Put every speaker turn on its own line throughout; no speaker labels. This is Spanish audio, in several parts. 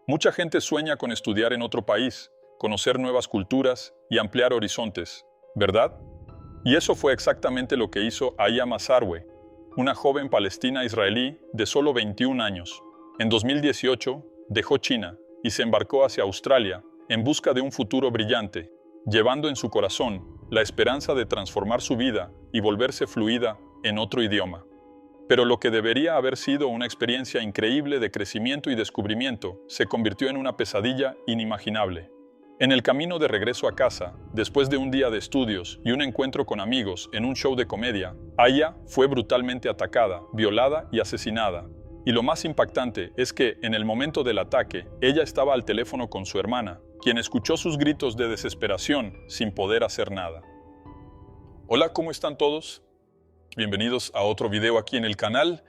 Mucha gente sueña con estudiar en otro país, conocer nuevas culturas y ampliar horizontes, ¿verdad? Y eso fue exactamente lo que hizo Aya Masarwe, una joven palestina israelí de solo 21 años. En 2018, dejó China y se embarcó hacia Australia en busca de un futuro brillante, llevando en su corazón la esperanza de transformar su vida y volverse fluida en otro idioma. Pero lo que debería haber sido una experiencia increíble de crecimiento y descubrimiento se convirtió en una pesadilla inimaginable. En el camino de regreso a casa, después de un día de estudios y un encuentro con amigos en un show de comedia, Aya fue brutalmente atacada, violada y asesinada. Y lo más impactante es que, en el momento del ataque, ella estaba al teléfono con su hermana, quien escuchó sus gritos de desesperación sin poder hacer nada. Hola, ¿cómo están todos? Bienvenidos a otro video aquí en el canal,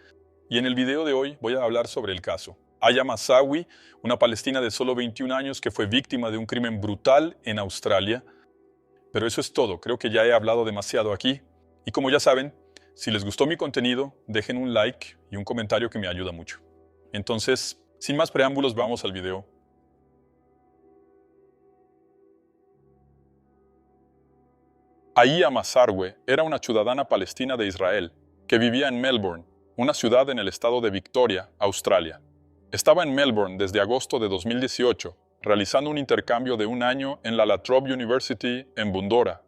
y en el video de hoy voy a hablar sobre el caso Aya Masarwe, una palestina de solo 21 años que fue víctima de un crimen brutal en Australia. Pero eso es todo, creo que ya he hablado demasiado aquí, y como ya saben, si les gustó mi contenido, dejen un like y un comentario que me ayuda mucho. Entonces, sin más preámbulos, vamos al video. Aya Masarwe era una ciudadana palestina de Israel que vivía en Melbourne, una ciudad en el estado de Victoria, Australia. Estaba en Melbourne desde agosto de 2018, realizando un intercambio de un año en la La Trobe University en Bundoora.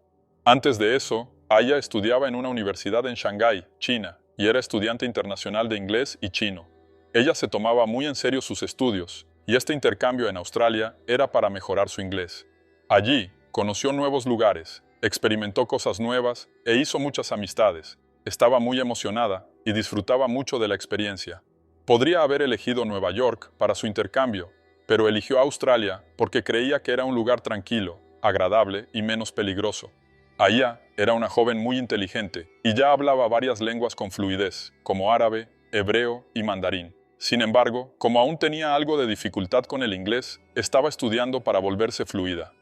Antes de eso, Aya estudiaba en una universidad en Shanghái, China, y era estudiante internacional de inglés y chino. Ella se tomaba muy en serio sus estudios, y este intercambio en Australia era para mejorar su inglés. Allí, conoció nuevos lugares, experimentó cosas nuevas e hizo muchas amistades. Estaba muy emocionada y disfrutaba mucho de la experiencia. Podría haber elegido Nueva York para su intercambio, pero eligió Australia porque creía que era un lugar tranquilo, agradable y menos peligroso. Aya era una joven muy inteligente y ya hablaba varias lenguas con fluidez, como árabe, hebreo y mandarín. Sin embargo, como aún tenía algo de dificultad con el inglés, estaba estudiando para volverse fluida.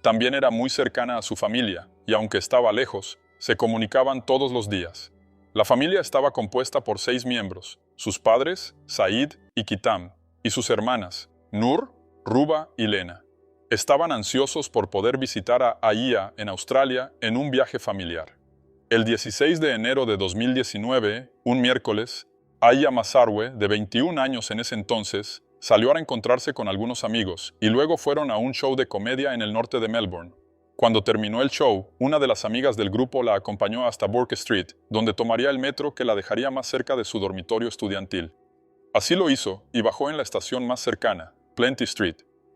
También era muy cercana a su familia, y aunque estaba lejos, se comunicaban todos los días. La familia estaba compuesta por 6 miembros, sus padres, Said y Kitam, y sus hermanas, Nur, Ruba y Lena. Estaban ansiosos por poder visitar a Aya en Australia en un viaje familiar. El 16 de enero de 2019, un miércoles, Aya Masarwe, de 21 años en ese entonces, salió a encontrarse con algunos amigos y luego fueron a un show de comedia en el norte de Melbourne. Cuando terminó el show, una de las amigas del grupo la acompañó hasta Bourke Street, donde tomaría el metro que la dejaría más cerca de su dormitorio estudiantil. Así lo hizo y bajó en la estación más cercana, Plenty Street.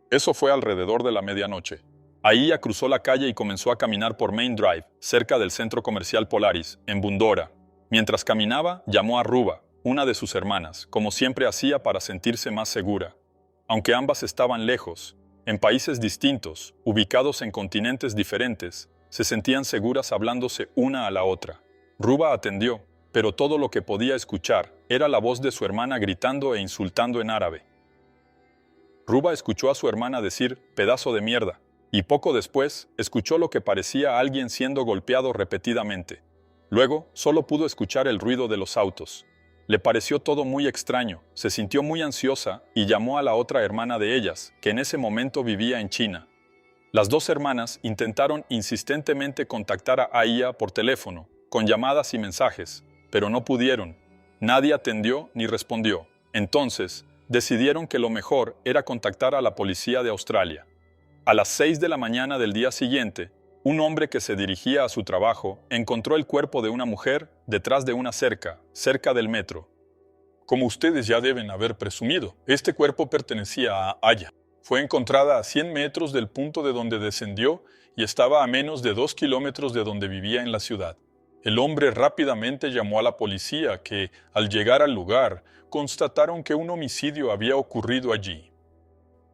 Eso fue alrededor de la medianoche. Aya cruzó la calle y comenzó a caminar por Main Drive, cerca del centro comercial Polaris, en Bundoora. Mientras caminaba, llamó a Ruba, una de sus hermanas, como siempre hacía para sentirse más segura. Aunque ambas estaban lejos, en países distintos, ubicados en continentes diferentes, se sentían seguras hablándose una a la otra. Ruba atendió, pero todo lo que podía escuchar era la voz de su hermana gritando e insultando en árabe. Ruba escuchó a su hermana decir «pedazo de mierda», y poco después escuchó lo que parecía alguien siendo golpeado repetidamente. Luego, solo pudo escuchar el ruido de los autos. Le pareció todo muy extraño, se sintió muy ansiosa y llamó a la otra hermana de ellas, que en ese momento vivía en China. Las dos hermanas intentaron insistentemente contactar a Aya por teléfono, con llamadas y mensajes, pero no pudieron. Nadie atendió ni respondió. Entonces, decidieron que lo mejor era contactar a la policía de Australia. A las 6 de la mañana del día siguiente, un hombre que se dirigía a su trabajo encontró el cuerpo de una mujer detrás de una cerca, cerca del metro. Como ustedes ya deben haber presumido, este cuerpo pertenecía a Aya. Fue encontrada a 100 metros del punto de donde descendió y estaba a menos de 2 kilómetros de donde vivía en la ciudad. El hombre rápidamente llamó a la policía que, al llegar al lugar, constataron que un homicidio había ocurrido allí.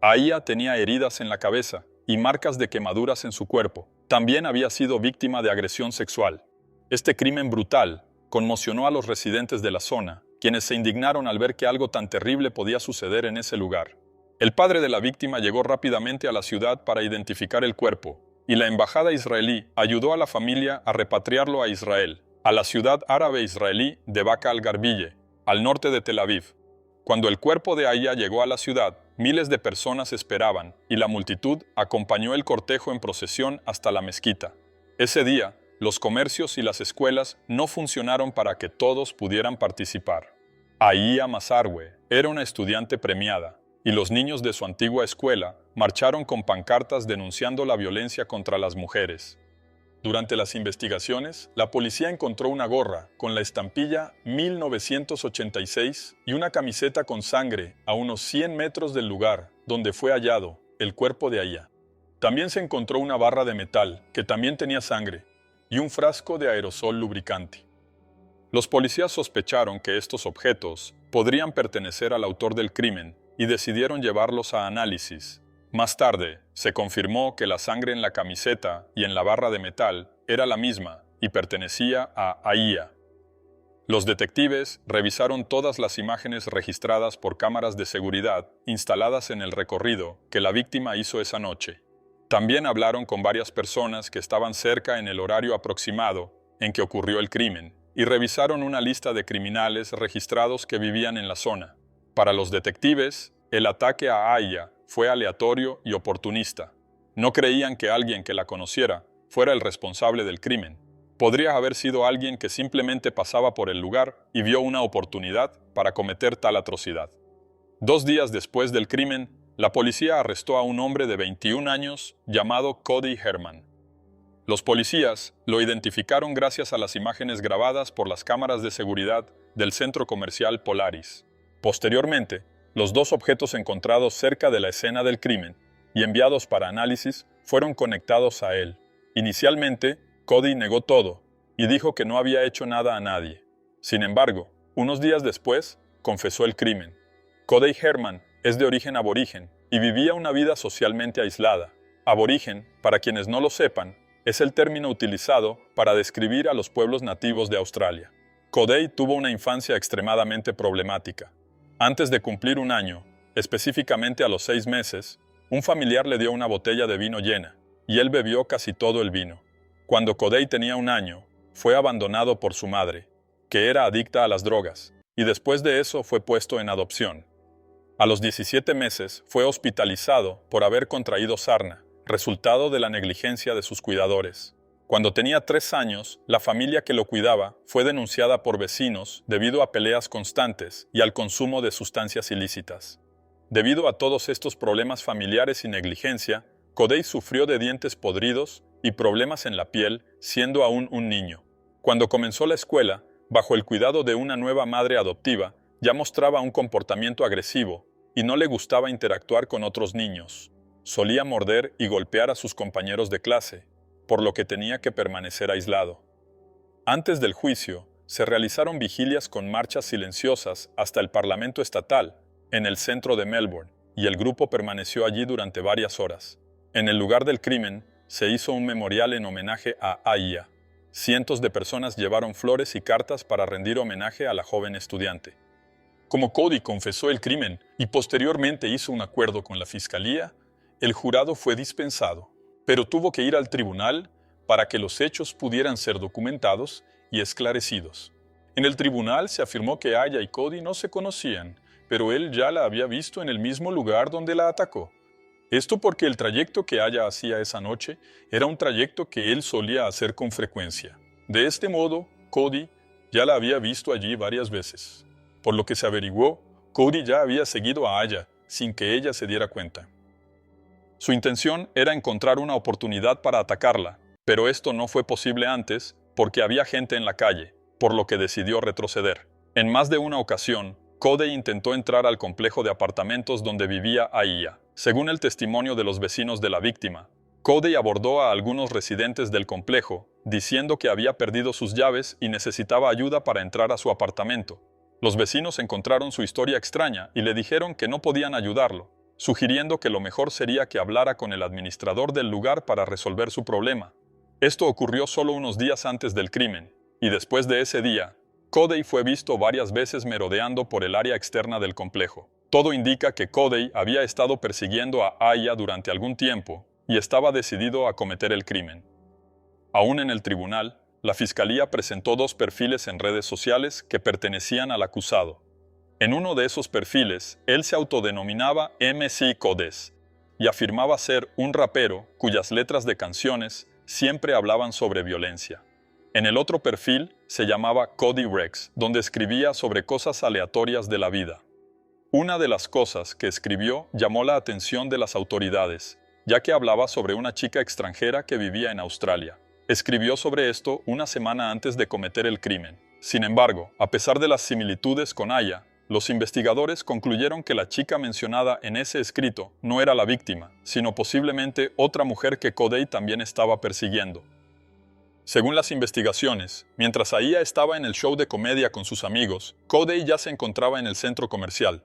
Aya tenía heridas en la cabeza y marcas de quemaduras en su cuerpo. También había sido víctima de agresión sexual. Este crimen brutal conmocionó a los residentes de la zona, quienes se indignaron al ver que algo tan terrible podía suceder en ese lugar. El padre de la víctima llegó rápidamente a la ciudad para identificar el cuerpo, y la embajada israelí ayudó a la familia a repatriarlo a Israel, a la ciudad árabe israelí de Baqa al-Garbille, al norte de Tel Aviv. Cuando el cuerpo de Aya llegó a la ciudad, miles de personas esperaban y la multitud acompañó el cortejo en procesión hasta la mezquita. Ese día, los comercios y las escuelas no funcionaron para que todos pudieran participar. Ayya Masarwe era una estudiante premiada, y los niños de su antigua escuela marcharon con pancartas denunciando la violencia contra las mujeres. Durante las investigaciones, la policía encontró una gorra con la estampilla 1986 y una camiseta con sangre a unos 100 metros del lugar donde fue hallado el cuerpo de Ayya. También se encontró una barra de metal que también tenía sangre y un frasco de aerosol lubricante. Los policías sospecharon que estos objetos podrían pertenecer al autor del crimen y decidieron llevarlos a análisis. Más tarde, se confirmó que la sangre en la camiseta y en la barra de metal era la misma y pertenecía a Ayya. Los detectives revisaron todas las imágenes registradas por cámaras de seguridad instaladas en el recorrido que la víctima hizo esa noche. También hablaron con varias personas que estaban cerca en el horario aproximado en que ocurrió el crimen y revisaron una lista de criminales registrados que vivían en la zona. Para los detectives, el ataque a Ayya fue aleatorio y oportunista. No creían que alguien que la conociera fuera el responsable del crimen. Podría haber sido alguien que simplemente pasaba por el lugar y vio una oportunidad para cometer tal atrocidad. 2 días después del crimen, la policía arrestó a un hombre de 21 años llamado Cody Herman. Los policías lo identificaron gracias a las imágenes grabadas por las cámaras de seguridad del centro comercial Polaris. Posteriormente, los 2 objetos encontrados cerca de la escena del crimen y enviados para análisis fueron conectados a él. Inicialmente, Cody negó todo y dijo que no había hecho nada a nadie. Sin embargo, unos días después, confesó el crimen. Cody Herman es de origen aborigen y vivía una vida socialmente aislada. Aborigen, para quienes no lo sepan, es el término utilizado para describir a los pueblos nativos de Australia. Cody tuvo una infancia extremadamente problemática. Antes de cumplir 1 año, específicamente a los 6 meses, un familiar le dio una botella de vino llena, y él bebió casi todo el vino. Cuando Cody tenía 1 año, fue abandonado por su madre, que era adicta a las drogas, y después de eso fue puesto en adopción. A los 17 meses fue hospitalizado por haber contraído sarna, resultado de la negligencia de sus cuidadores. Cuando tenía 3 años, la familia que lo cuidaba fue denunciada por vecinos debido a peleas constantes y al consumo de sustancias ilícitas. Debido a todos estos problemas familiares y negligencia, Cody sufrió de dientes podridos y problemas en la piel siendo aún un niño. Cuando comenzó la escuela, bajo el cuidado de una nueva madre adoptiva, ya mostraba un comportamiento agresivo y no le gustaba interactuar con otros niños. Solía morder y golpear a sus compañeros de clase, por lo que tenía que permanecer aislado. Antes del juicio, se realizaron vigilias con marchas silenciosas hasta el Parlamento Estatal, en el centro de Melbourne, y el grupo permaneció allí durante varias horas. En el lugar del crimen, se hizo un memorial en homenaje a Ayya. Cientos de personas llevaron flores y cartas para rendir homenaje a la joven estudiante. Como Cody confesó el crimen y posteriormente hizo un acuerdo con la fiscalía, el jurado fue dispensado, pero tuvo que ir al tribunal para que los hechos pudieran ser documentados y esclarecidos. En el tribunal se afirmó que Ayya y Cody no se conocían, pero él ya la había visto en el mismo lugar donde la atacó. Esto porque el trayecto que Ayya hacía esa noche era un trayecto que él solía hacer con frecuencia. De este modo, Cody ya la había visto allí varias veces. Por lo que se averiguó, Cody ya había seguido a Ayya sin que ella se diera cuenta. Su intención era encontrar una oportunidad para atacarla, pero esto no fue posible antes porque había gente en la calle, por lo que decidió retroceder. En más de una ocasión, Cody intentó entrar al complejo de apartamentos donde vivía Ayya. Según el testimonio de los vecinos de la víctima, Cody abordó a algunos residentes del complejo, diciendo que había perdido sus llaves y necesitaba ayuda para entrar a su apartamento. Los vecinos encontraron su historia extraña y le dijeron que no podían ayudarlo, sugiriendo que lo mejor sería que hablara con el administrador del lugar para resolver su problema. Esto ocurrió solo unos días antes del crimen, y después de ese día, Cody fue visto varias veces merodeando por el área externa del complejo. Todo indica que Cody había estado persiguiendo a Ayya durante algún tiempo y estaba decidido a cometer el crimen. Aún en el tribunal, la fiscalía presentó 2 perfiles en redes sociales que pertenecían al acusado. En uno de esos perfiles, él se autodenominaba MC Codes y afirmaba ser un rapero cuyas letras de canciones siempre hablaban sobre violencia. En el otro perfil se llamaba Cody Rex, donde escribía sobre cosas aleatorias de la vida. Una de las cosas que escribió llamó la atención de las autoridades, ya que hablaba sobre una chica extranjera que vivía en Australia. Escribió sobre esto una semana antes de cometer el crimen. Sin embargo, a pesar de las similitudes con Aya, los investigadores concluyeron que la chica mencionada en ese escrito no era la víctima, sino posiblemente otra mujer que Cody también estaba persiguiendo. Según las investigaciones, mientras Aya estaba en el show de comedia con sus amigos, Cody ya se encontraba en el centro comercial.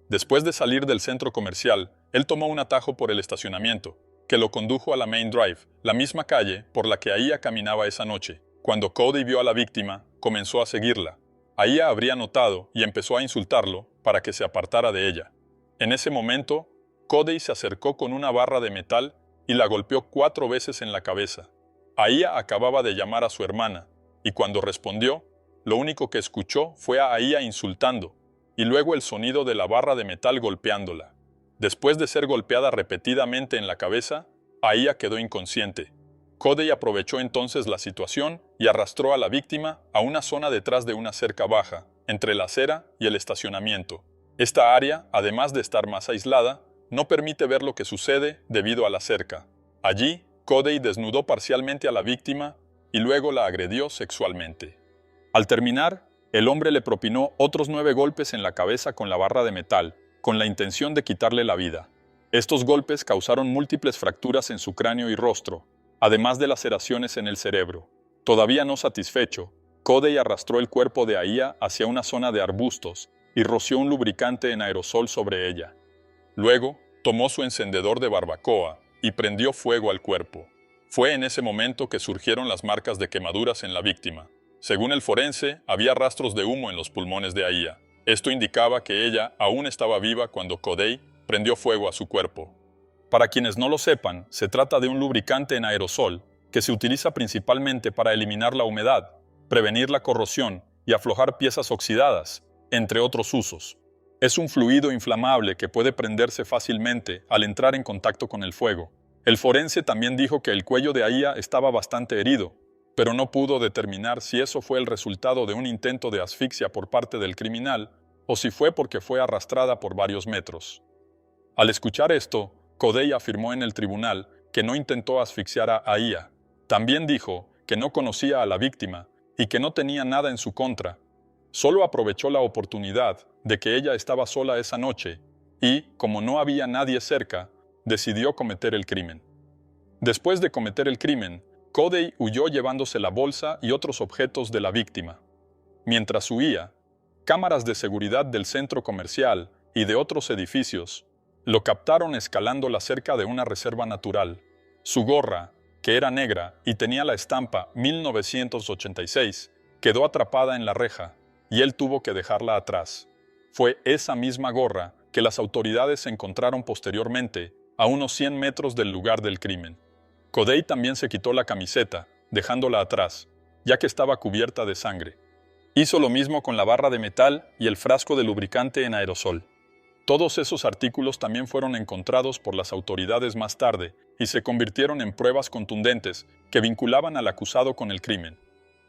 Después de salir del centro comercial, él tomó un atajo por el estacionamiento, que lo condujo a la Main Drive, la misma calle por la que Aya caminaba esa noche. Cuando Cody vio a la víctima, comenzó a seguirla. Aya habría notado y empezó a insultarlo para que se apartara de ella. En ese momento, Cody se acercó con una barra de metal y la golpeó 4 veces en la cabeza. Aya acababa de llamar a su hermana, y cuando respondió, lo único que escuchó fue a Aya insultando, y luego el sonido de la barra de metal golpeándola. Después de ser golpeada repetidamente en la cabeza, Aya quedó inconsciente. Cody aprovechó entonces la situación y arrastró a la víctima a una zona detrás de una cerca baja, entre la acera y el estacionamiento. Esta área, además de estar más aislada, no permite ver lo que sucede debido a la cerca. Allí, Cody desnudó parcialmente a la víctima y luego la agredió sexualmente. Al terminar, el hombre le propinó otros 9 golpes en la cabeza con la barra de metal, con la intención de quitarle la vida. Estos golpes causaron múltiples fracturas en su cráneo y rostro, además de laceraciones en el cerebro. Todavía no satisfecho, Cody arrastró el cuerpo de Aya hacia una zona de arbustos y roció un lubricante en aerosol sobre ella. Luego, tomó su encendedor de barbacoa y prendió fuego al cuerpo. Fue en ese momento que surgieron las marcas de quemaduras en la víctima. Según el forense, había rastros de humo en los pulmones de Aya. Esto indicaba que ella aún estaba viva cuando Cody prendió fuego a su cuerpo. Para quienes no lo sepan, se trata de un lubricante en aerosol que se utiliza principalmente para eliminar la humedad, prevenir la corrosión y aflojar piezas oxidadas, entre otros usos. Es un fluido inflamable que puede prenderse fácilmente al entrar en contacto con el fuego. El forense también dijo que el cuello de Aya estaba bastante herido, pero no pudo determinar si eso fue el resultado de un intento de asfixia por parte del criminal o si fue porque fue arrastrada por varios metros. Al escuchar esto, Cody afirmó en el tribunal que no intentó asfixiar a Aya. También dijo que no conocía a la víctima y que no tenía nada en su contra. Solo aprovechó la oportunidad de que ella estaba sola esa noche y, como no había nadie cerca, decidió cometer el crimen. Después de cometer el crimen, Cody huyó llevándose la bolsa y otros objetos de la víctima. Mientras huía, cámaras de seguridad del centro comercial y de otros edificios lo captaron escalando la cerca de una reserva natural. Su gorra, que era negra y tenía la estampa 1986, quedó atrapada en la reja y él tuvo que dejarla atrás. Fue esa misma gorra que las autoridades encontraron posteriormente a unos 100 metros del lugar del crimen. Cody también se quitó la camiseta, dejándola atrás, ya que estaba cubierta de sangre. Hizo lo mismo con la barra de metal y el frasco de lubricante en aerosol. Todos esos artículos también fueron encontrados por las autoridades más tarde y se convirtieron en pruebas contundentes que vinculaban al acusado con el crimen.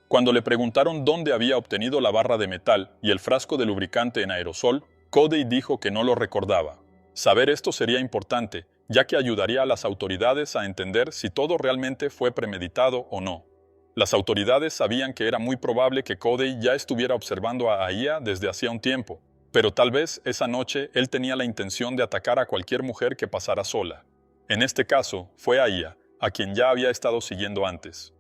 Cuando le preguntaron dónde había obtenido la barra de metal y el frasco de lubricante en aerosol, Cody dijo que no lo recordaba. Saber esto sería importante, ya que ayudaría a las autoridades a entender si todo realmente fue premeditado o no. Las autoridades sabían que era muy probable que Cody ya estuviera observando a Aya desde hacía un tiempo, pero tal vez esa noche él tenía la intención de atacar a cualquier mujer que pasara sola. En este caso, fue Aya, a quien ya había estado siguiendo antes.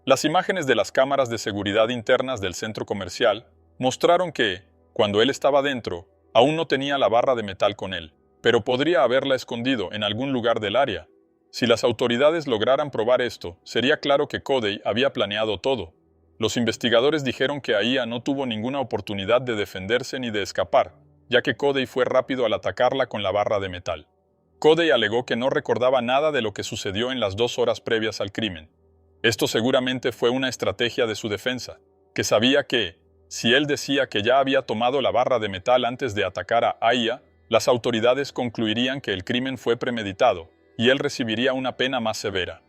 Las imágenes de las cámaras de seguridad internas del centro comercial mostraron que, cuando él estaba dentro, aún no tenía la barra de metal con él, pero podría haberla escondido en algún lugar del área. Si las autoridades lograran probar esto, sería claro que Cody había planeado todo. Los investigadores dijeron que Aya no tuvo ninguna oportunidad de defenderse ni de escapar, ya que Cody fue rápido al atacarla con la barra de metal. Cody alegó que no recordaba nada de lo que sucedió en las 2 horas previas al crimen. Esto seguramente fue una estrategia de su defensa, que sabía que, Si él decía que ya había tomado la barra de metal antes de atacar a Aya, las autoridades concluirían que el crimen fue premeditado y él recibiría una pena más severa.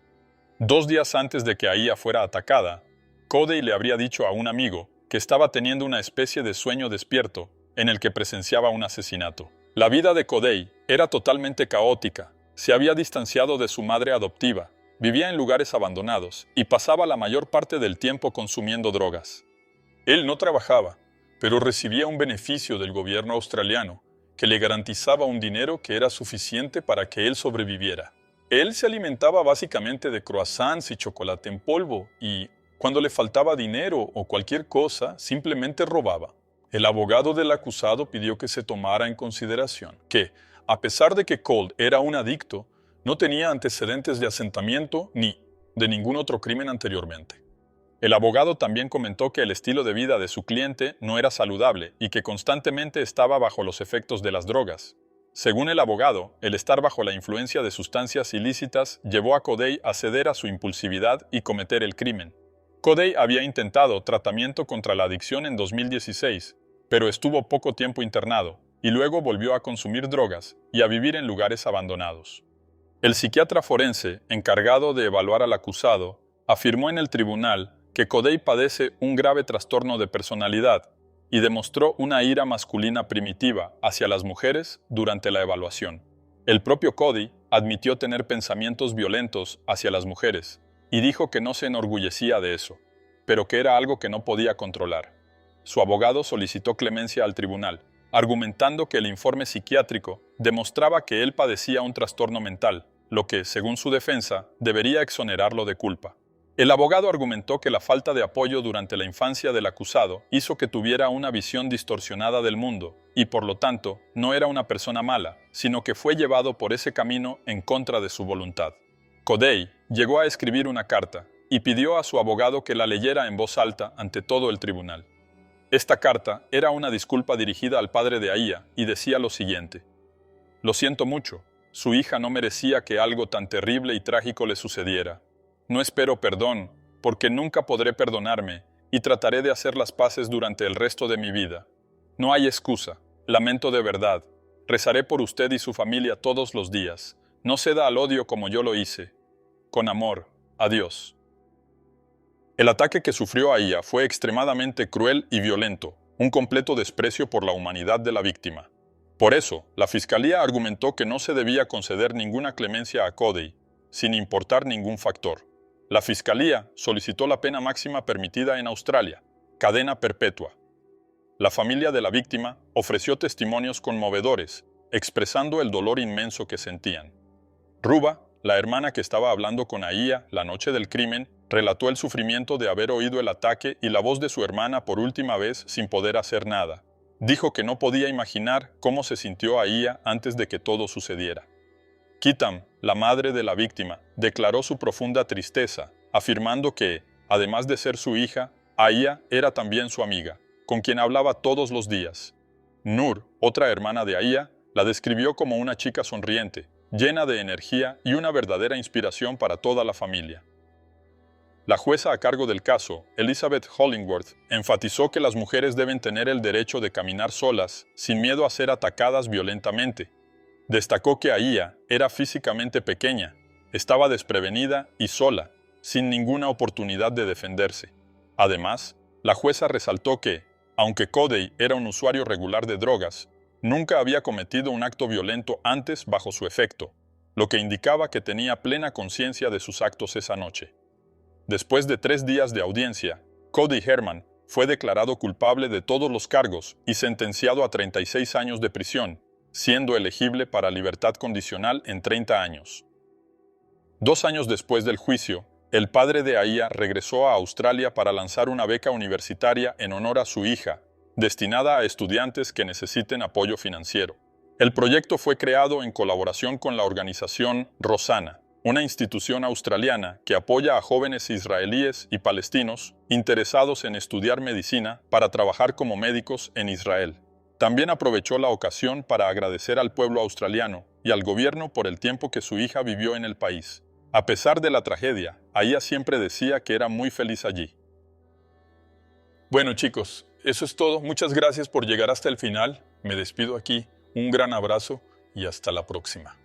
2 días antes de que Aya fuera atacada, Cody le habría dicho a un amigo que estaba teniendo una especie de sueño despierto en el que presenciaba un asesinato. La vida de Cody era totalmente caótica. Se había distanciado de su madre adoptiva, vivía en lugares abandonados y pasaba la mayor parte del tiempo consumiendo drogas. Él no trabajaba, pero recibía un beneficio del gobierno australiano que le garantizaba un dinero que era suficiente para que él sobreviviera. Él se alimentaba básicamente de croissants y chocolate en polvo y, cuando le faltaba dinero o cualquier cosa, simplemente robaba. El abogado del acusado pidió que se tomara en consideración que, a pesar de que Cold era un adicto, no tenía antecedentes de asentamiento ni de ningún otro crimen anteriormente. El abogado también comentó que el estilo de vida de su cliente no era saludable y que constantemente estaba bajo los efectos de las drogas. Según el abogado, el estar bajo la influencia de sustancias ilícitas llevó a Cody a ceder a su impulsividad y cometer el crimen. Cody había intentado tratamiento contra la adicción en 2016, pero estuvo poco tiempo internado y luego volvió a consumir drogas y a vivir en lugares abandonados. El psiquiatra forense, encargado de evaluar al acusado, afirmó en el tribunal que Cody padece un grave trastorno de personalidad y demostró una ira masculina primitiva hacia las mujeres durante la evaluación. El propio Cody admitió tener pensamientos violentos hacia las mujeres y dijo que no se enorgullecía de eso, pero que era algo que no podía controlar. Su abogado solicitó clemencia al tribunal, argumentando que el informe psiquiátrico demostraba que él padecía un trastorno mental, lo que, según su defensa, debería exonerarlo de culpa. El abogado argumentó que la falta de apoyo durante la infancia del acusado hizo que tuviera una visión distorsionada del mundo y, por lo tanto, no era una persona mala, sino que fue llevado por ese camino en contra de su voluntad. Cody llegó a escribir una carta y pidió a su abogado que la leyera en voz alta ante todo el tribunal. Esta carta era una disculpa dirigida al padre de Aya y decía lo siguiente: «Lo siento mucho, su hija no merecía que algo tan terrible y trágico le sucediera. No espero perdón, porque nunca podré perdonarme y trataré de hacer las paces durante el resto de mi vida. No hay excusa, lamento de verdad. Rezaré por usted y su familia todos los días. No ceda al odio como yo lo hice. Con amor, adiós». El ataque que sufrió Aya fue extremadamente cruel y violento, un completo desprecio por la humanidad de la víctima. Por eso, la fiscalía argumentó que no se debía conceder ninguna clemencia a Cody, sin importar ningún factor. La fiscalía solicitó la pena máxima permitida en Australia, cadena perpetua. La familia de la víctima ofreció testimonios conmovedores, expresando el dolor inmenso que sentían. Ruba, la hermana que estaba hablando con Aya la noche del crimen, relató el sufrimiento de haber oído el ataque y la voz de su hermana por última vez sin poder hacer nada. Dijo que no podía imaginar cómo se sintió Aya antes de que todo sucediera. Kitam, la madre de la víctima, declaró su profunda tristeza, afirmando que, además de ser su hija, Aya era también su amiga, con quien hablaba todos los días. Nur, otra hermana de Aya, la describió como una chica sonriente, llena de energía y una verdadera inspiración para toda la familia. La jueza a cargo del caso, Elizabeth Hollingworth, enfatizó que las mujeres deben tener el derecho de caminar solas, sin miedo a ser atacadas violentamente. Destacó que Aya era físicamente pequeña, estaba desprevenida y sola, sin ninguna oportunidad de defenderse. Además, la jueza resaltó que, aunque Cody era un usuario regular de drogas, nunca había cometido un acto violento antes bajo su efecto, lo que indicaba que tenía plena conciencia de sus actos esa noche. Después de 3 días de audiencia, Cody Herman fue declarado culpable de todos los cargos y sentenciado a 36 años de prisión, siendo elegible para libertad condicional en 30 años. 2 años después del juicio, el padre de Aya regresó a Australia para lanzar una beca universitaria en honor a su hija, destinada a estudiantes que necesiten apoyo financiero. El proyecto fue creado en colaboración con la organización Rosanna, una institución australiana que apoya a jóvenes israelíes y palestinos interesados en estudiar medicina para trabajar como médicos en Israel. También aprovechó la ocasión para agradecer al pueblo australiano y al gobierno por el tiempo que su hija vivió en el país. A pesar de la tragedia, Aya siempre decía que era muy feliz allí. Bueno, chicos, eso es todo. Muchas gracias por llegar hasta el final. Me despido aquí. Un gran abrazo y hasta la próxima.